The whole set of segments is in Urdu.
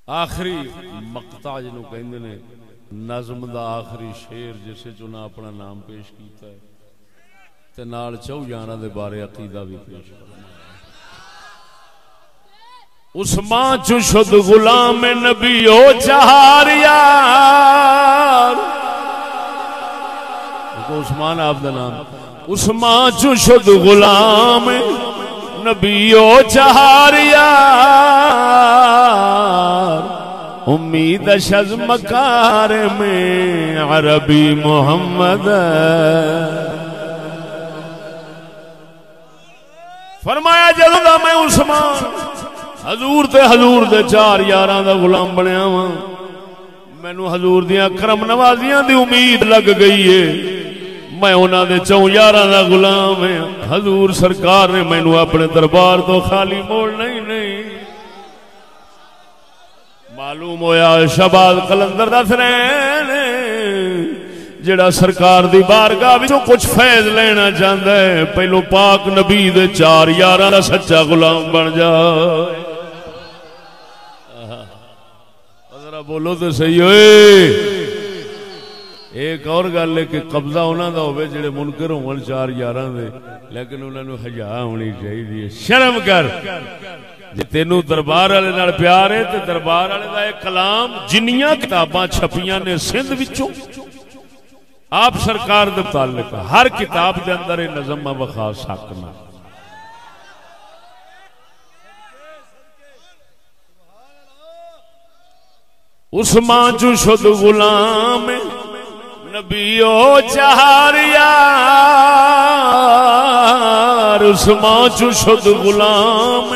آخری مقطع جنوں کہندے نے نظم دا آخری شعر جسے چنا اپنا نام پیش کیتا ہے تے نال چو جانا دے بارے عقیدہ بھی پیش کرنا عثمان چو شد غلام نبی او چہار یار عثمان آپ دا نام عثمان چو شد غلام نبی او چہار یار امید شز مکار میں عربی محمد فرمایا جدوں دا میں عثمان حضور دے چار یاراں دا غلام بنیا ہاں مینوں حضور دیاں کرم نوازیاں دی امید لگ گئی ہے میں انہاں دے چوں یاراں دا غلام ہے حضور سرکار نے مینوں اپنے دربار تو خالی موڑنا ہی نہیں معلوم ہویا شہباز قلندر دس رہے نے جڑا سرکار دی بارگاہ وچوں کچھ فیض لینا چاہندا ہے پہلو پاک نبی دے چار یاراں دا سچا غلام بن جائے ذرا بولو تو صحیح ہوئے ایک اور گل ہے کہ قبضہ انہاں دا ہوے جڑے منکر ہون چار یاراں دے لیکن انہاں نوں حیا ہونی چاہیے شرم کر جے تینوں دربار والے نال پیار ہے تے دربار والے دا ایک کلام جنیاں کتاباں چھپیاں نے سندھ وچوں آپ سرکار دے متعلق ہر کتاب دے اندر یہ نظم وخا سکنا عثمان چو شد غلام نبی او چہار یار عثمان چو شد غلام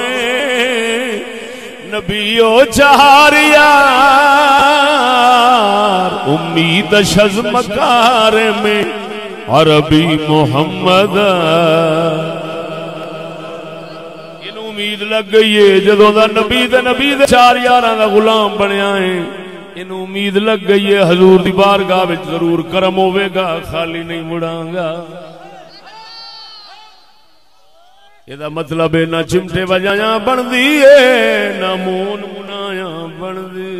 نبی او چہار یار امید شز مکار میں عربی محمد ان امید لگ گئی ہے جدوں دا نبی دے چار یاراں دا غلام بنیا ہے ان امید لگ گئی ہے حضور دی بارگاہ وچ ضرور کرم ہوے گا خالی نہیں مڑاں گا یہ مطلب ہے نہ چمٹے وجایاں بندی ہے نہ مون منایاں بندی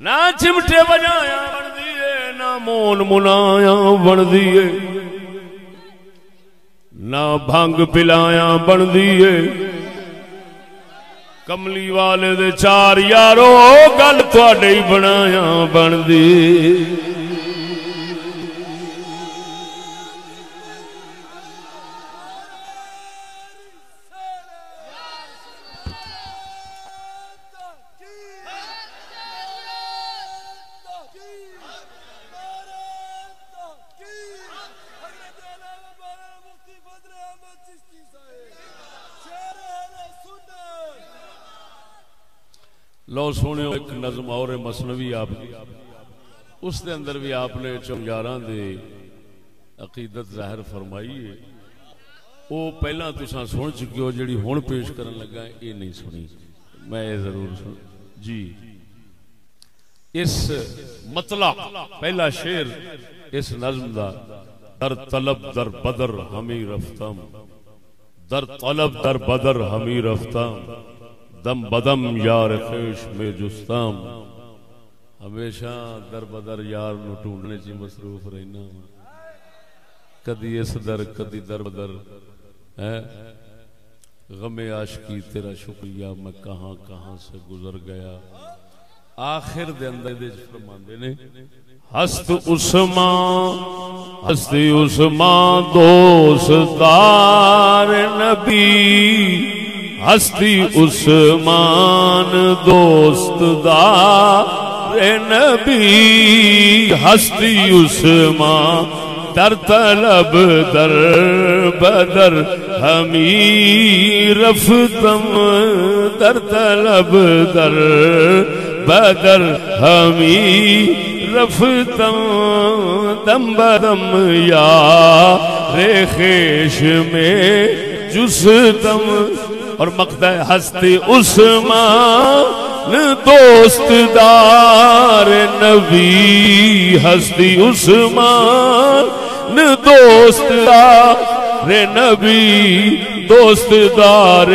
نہ چمٹے وجایاں بندی ہے نہ مون منایاں بندی ہے نہ بھنگ پلایاں بندی ہے کملی والے دے چار یارو گل تواڈے ہی بنایاں بندی لو سونے ایک نظم اور مثنوی آپ اس دے اندر بھی آپ نے چنگاراں دے عقیدت ظاہر فرمائی ہے وہ پہلا تساں سن چکے ہو جڑی ہن پیش کرن لگا یہ نہیں سنی میں یہ ضرور سن جی اس مطلع پہلا شعر اس نظم دا در طلب در بدر ہمیں رفتم در طلب در بدر ہمیں رفتم دم بدم یار خیش میں جستام ہمیشہ در بدر یار نو ڈھونڈنے چی مصروف رہنا کدی اس در کدی در بدر غم عاشقی تیرا شکریہ میں کہاں کہاں سے گزر گیا آخر دے اندر دے فرماندے نے ہست عثمان دوست دار نبی ہستی عثمان دوست دار نبی ہستی عثمان در طلب در بدر ہمیں رفتم در طلب در بدر ہمیں رفتم دم بدم یار خیش میں جستم اور مقطع ہستی عثمان دوست دار نبی ہستی عثمان دوست دار نبی دوست دار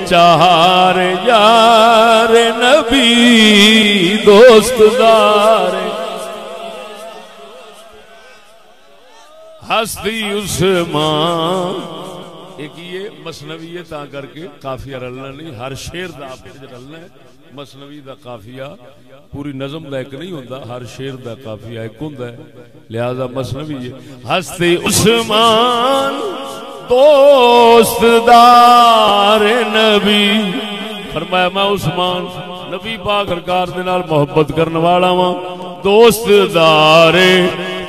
چہار یار نبی دوست دار ہستی عثمان ایک یہ مثنوی ہے تا کر کے قافیہ رلنا نہیں ہر شعر دا آپ رلنا ہے مثنوی دا قافیہ پوری نظم دا ایک نہیں ہوتا ہر شعر دا قافیہ ایک ہوتا ہے لہذا مثنوی ہے ہستی عثمان دوست دار نبی فرمایا میں عثمان نبی پاک سرکار دے نال محبت کرنے والا ہاں دوست دار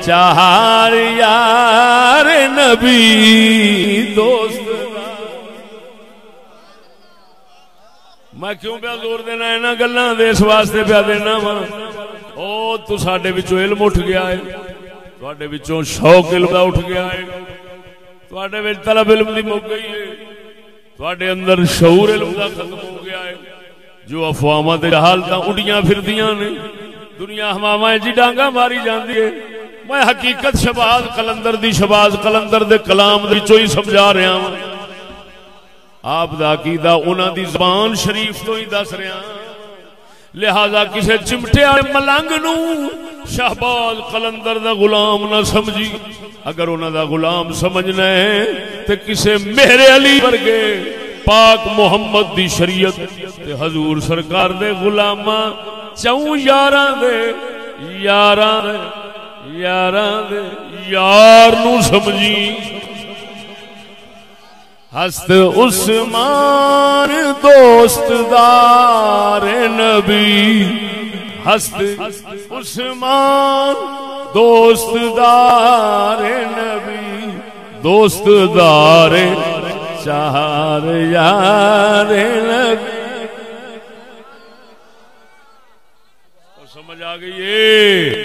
چہار یار نبی دوست میں کیوں پہ زور دینا ہے نا گلاں دے اس واسطے پہ دینا وا او تو ساڈے وچوں علم اٹھ گیا ہے تواڈے وچوں شوق علم دا اٹھ گیا ہے تواڈے وچ طلب علم دی مک گئی ہے تواڈے اندر شعور علم دا ختم ہو گیا ہے جو افواہاں تے حالتاں اڈیاں پھردیاں نے دنیا ہواواں جی ڈانگا ماری جاندی ہے میں حقیقت شباز قلندر دی شباز قلندر دے کلام وچوں ہی سمجھا رہا ہوں آپ دا عقیدہ انہاں دی زبان شریف تو ہی دس رہا لہذا کسے چمٹے والے ملنگ نو شہباز قلندر دا غلام نہ سمجھی اگر انہاں دا غلام سمجھنا ہے تے کسے مہر علی ورگے پاک محمد دی شریعت تے حضور سرکار دے غلاماں چوں یاراں دے یار نو سمجھی ہست عثمان دوست دار نبی ہست عثمان دوست دار نبی دوست دار چہار یار نبی سمجھ آ گئی ہے